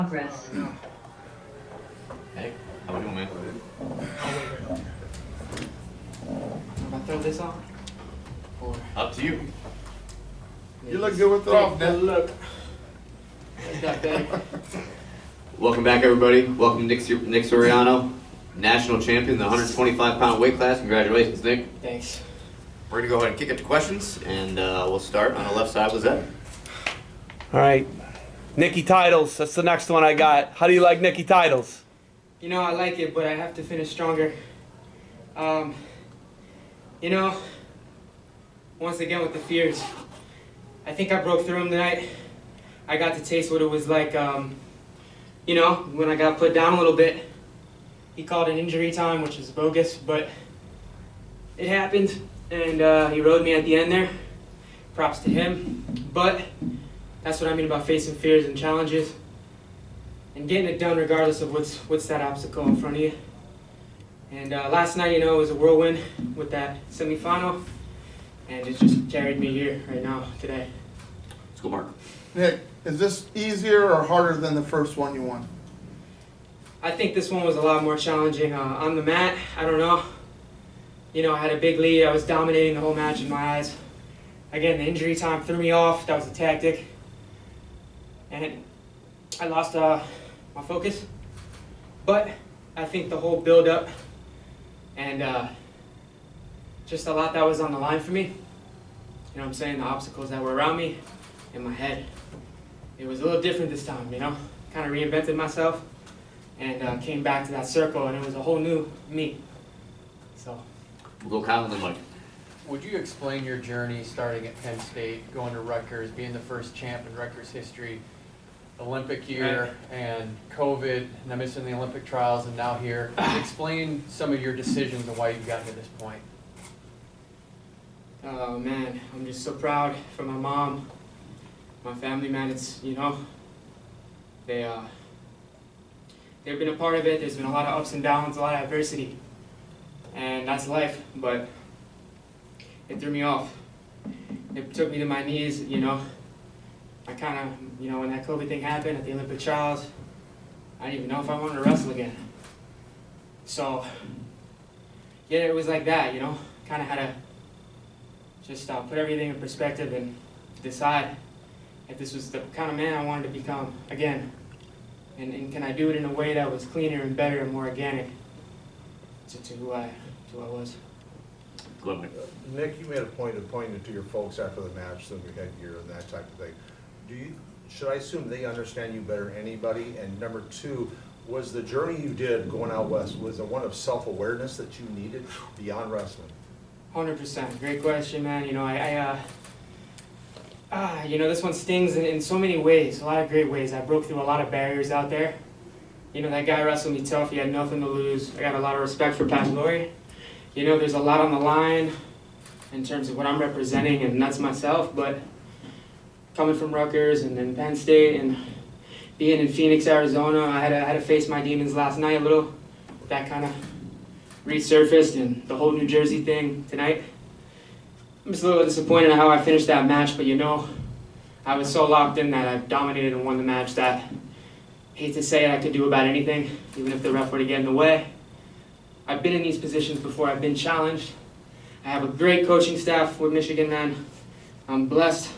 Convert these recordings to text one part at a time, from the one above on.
Progress. Hey, how we doing, man? If I throw this on? Or Up to you. You look good with it off, Good Nick. look. Like that bag. Welcome back, everybody. Welcome, Nick Suriano, national champion, the 125-pound weight class. Congratulations, Nick. Thanks. We're going to go ahead and kick it to questions, and we'll start on the left side with Zed. All right. Nikki Titles, that's the next one I got. How do you like Nikki Titles? You know, I like it, but I have to finish stronger. You know, once again with the fears, I think I broke through them tonight. I got to taste what it was like, you know, when I got put down a little bit. He called it injury time, which is bogus, but it happened, and he rode me at the end there. Props to him. But that's what I mean about facing fears and challenges and getting it done regardless of what's that obstacle in front of you. And last night, you know, it was a whirlwind with that semifinal, and it just carried me here right now, today. Let's go, Mark. Nick, is this easier or harder than the first one you won? I think this one was a lot more challenging. On the mat, I don't know. You know, I had a big lead. I was dominating the whole match in my eyes. Again, the injury time threw me off. That was a tactic. And I lost my focus. But I think the whole build-up and just a lot that was on the line for me. You know what I'm saying? The obstacles that were around me in my head. It was a little different this time, you know? Kind of reinvented myself and came back to that circle, and it was a whole new me. So. We'll go Kyle and then Mike. Would you explain your journey starting at Penn State, going to Rutgers, being the first champ in Rutgers history, Olympic year, and COVID, and then missing the Olympic trials, and now here? Explain some of your decisions and why you've gotten to this point. Oh man, I'm just so proud for my mom, my family, man. It's, you know, they've been a part of it. There's been a lot of ups and downs, a lot of adversity, and that's life, but it threw me off. It took me to my knees, you know. I kind of, you know, when that COVID thing happened at the Olympic trials, I didn't even know if I wanted to wrestle again. So, yeah, it was like that, you know. Kind of had to just put everything in perspective and decide if this was the kind of man I wanted to become again. And can I do it in a way that was cleaner and better and more organic to who I was. Go ahead, Mike. Nick, you made a point of pointing to your folks after the match, so we had gear and that type of thing. Should I assume they understand you better than anybody? And number two, was the journey you did going out west, was it one of self-awareness that you needed beyond wrestling? 100%. Great question, man. You know, you know, this one stings in so many ways, a lot of great ways. I broke through a lot of barriers out there. You know, that guy wrestled me tough. He had nothing to lose. I got a lot of respect for Pat Laurie. You know, there's a lot on the line in terms of what I'm representing, and that's myself. But coming from Rutgers and then Penn State and being in Phoenix, Arizona, I had to face my demons last night a little. That kind of resurfaced, and the whole New Jersey thing tonight. I'm just a little disappointed in how I finished that match, but you know, I was so locked in that I dominated and won the match that, hate to say it, I could do about anything, even if the ref were to get in the way. I've been in these positions before. I've been challenged. I have a great coaching staff with Michigan, man. I'm blessed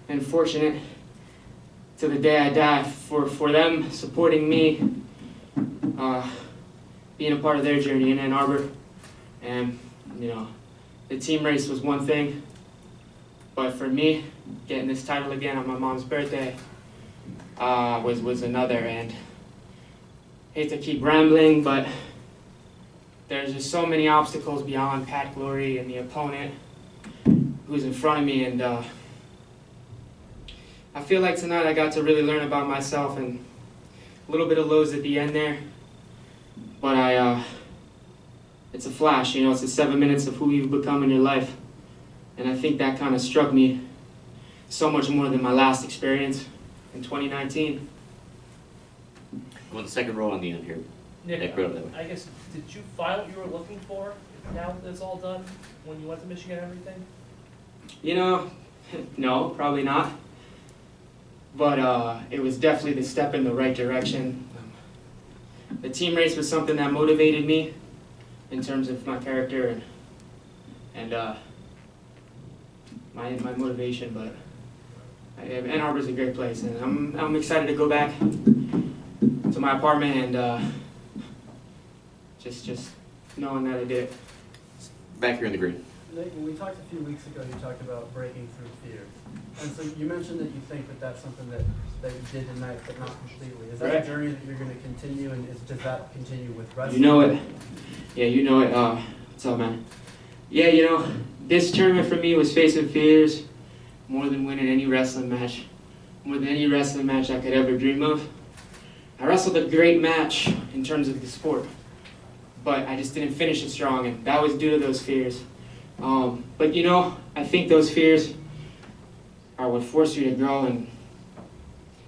and fortunate to the day I die for them supporting me, being a part of their journey in Ann Arbor. And, you know, the team race was one thing, but for me, getting this title again on my mom's birthday was another. And hate to keep rambling, but there's just so many obstacles beyond Pat Glory and the opponent who's in front of me, and I feel like tonight I got to really learn about myself, and a little bit of lows at the end there, but it's a flash, you know, it's the 7 minutes of who you've become in your life, and I think that kind of struck me so much more than my last experience in 2019. I'm on the second row on the end here. Nick, right over that way. I guess, did you find what you were looking for now that it's all done when you went to Michigan and everything? You know, no, probably not. but it was definitely the step in the right direction. The team race was something that motivated me in terms of my character and my motivation, but Ann Arbor's a great place, and I'm excited to go back to my apartment and just knowing that I did it. Back here in the green. Nate, when we talked a few weeks ago, you talked about breaking through fears. And so you mentioned that you think that that's something that you did tonight, but not completely. Is that Right. a journey that you're going to continue, and does that continue with wrestling? You know it. Yeah, you know it. What's up, man? Yeah, you know, this tournament for me was facing fears more than winning any wrestling match. More than any wrestling match I could ever dream of. I wrestled a great match in terms of the sport, but I just didn't finish it strong, and that was due to those fears. But you know, I think those fears are what force you to grow, and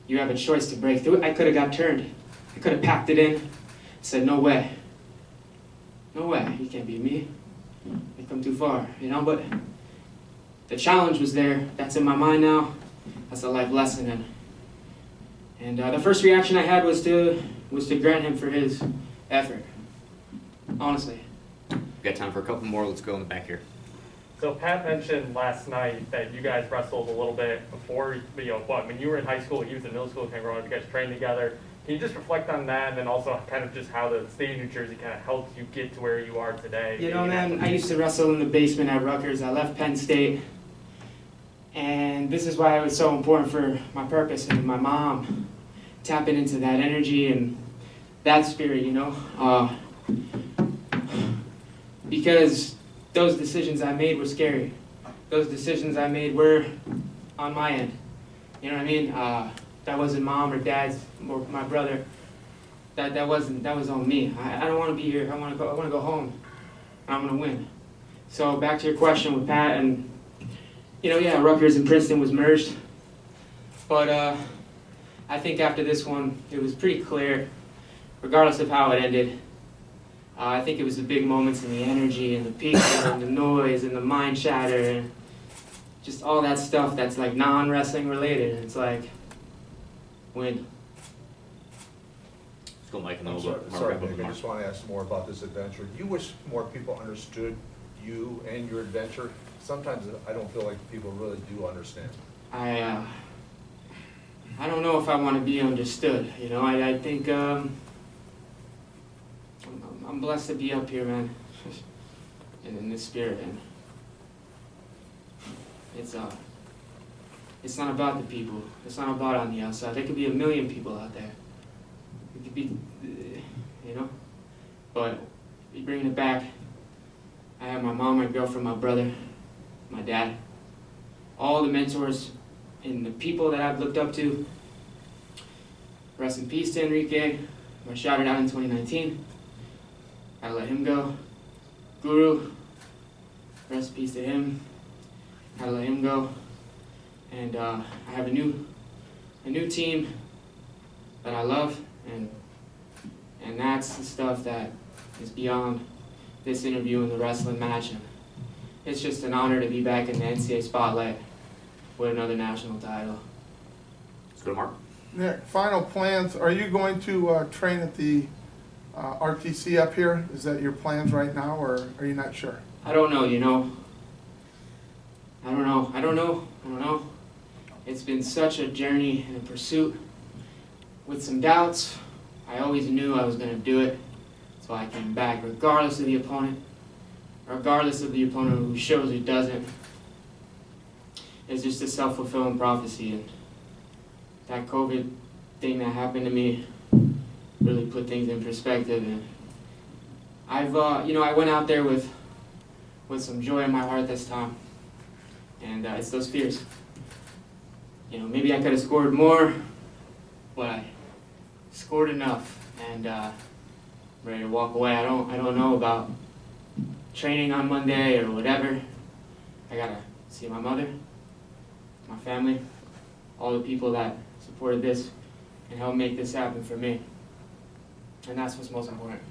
you have a choice to break through it. I could have got turned. I could have packed it in, said, no way. No way, you can't beat me. You've come too far, you know, but the challenge was there. That's in my mind now. That's a life lesson. And the first reaction I had was to grant him for his effort, honestly. We got time for a couple more. Let's go in the back here. So Pat mentioned last night that you guys wrestled a little bit before, you know, when you were in high school, he was in middle school, kind of growing up, you guys trained together. Can you just reflect on that, and then also kind of just how the state of New Jersey kind of helped you get to where you are today? You know, man, I used to wrestle in the basement at Rutgers. I left Penn State, and this is why it was so important for my purpose and my mom, tapping into that energy and that spirit, you know, because those decisions I made were scary. Those decisions I made were on my end. You know what I mean? That wasn't mom or dad's or my brother. That was on me. I don't want to be here. I want to go home. I'm gonna win. So back to your question with Pat, and you know, yeah, Rutgers and Princeton was merged, but I think after this one, it was pretty clear, regardless of how it ended. I think it was the big moments and the energy and the people and the noise and the mind chatter and just all that stuff that's like non-wrestling related. It's like, win. Let's go, Mike, and then I'm we'll sorry, go. sorry, Mark, Nick, I just want to ask more about this adventure. Do you wish more people understood you and your adventure? Sometimes I don't feel like people really do understand. I don't know if I want to be understood. You know, I think I'm blessed to be up here, man, in this spirit, and it's not about the people. It's not about on the outside. There could be a million people out there. It could be, you know, but bringing it back, I have my mom, my girlfriend, my brother, my dad, all the mentors and the people that I've looked up to. Rest in peace to Enrique. I shouted out in 2019. I let him go. Guru, rest in peace to him. I let him go. And I have a new team that I love, and that's the stuff that is beyond this interview and the wrestling match. And it's just an honor to be back in the NCAA spotlight with another national title. Let's go to Mark. Nick, final plans. Are you going to train at the RTC up here? Is that your plans right now, or are you not sure? I don't know, you know. I don't know. It's been such a journey and a pursuit with some doubts. I always knew I was going to do it, so I came back regardless of the opponent who shows who doesn't. It's just a self-fulfilling prophecy, and that COVID thing that happened to me really put things in perspective. And I went out there with some joy in my heart this time, and it's those fears. You know, maybe I could have scored more, but I scored enough, and I'm ready to walk away. I don't know about training on Monday or whatever. I gotta see my mother, my family, all the people that supported this and helped make this happen for me. And that's what's most important.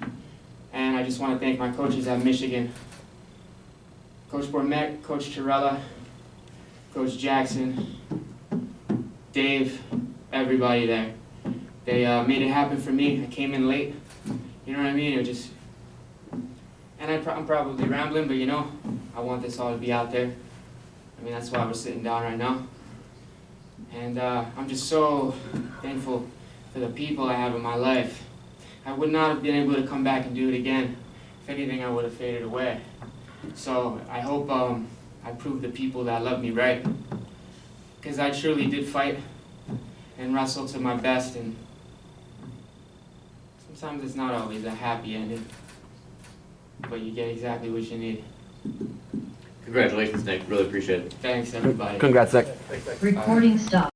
And I just want to thank my coaches at Michigan. Coach Bormet, Coach Torella, Coach Jackson, Dave, everybody there. They made it happen for me. I came in late. You know what I mean? It just, and I'm probably rambling, but you know, I want this all to be out there. I mean, that's why we're sitting down right now. And I'm just so thankful for the people I have in my life. I would not have been able to come back and do it again. If anything, I would have faded away. So I hope I proved the people that love me right. Because I truly did fight and wrestle to my best, and sometimes it's not always a happy ending, but you get exactly what you need. Congratulations, Nick. Really appreciate it. Thanks, everybody. Congrats, Nick. Thanks, Nick. Recording stop.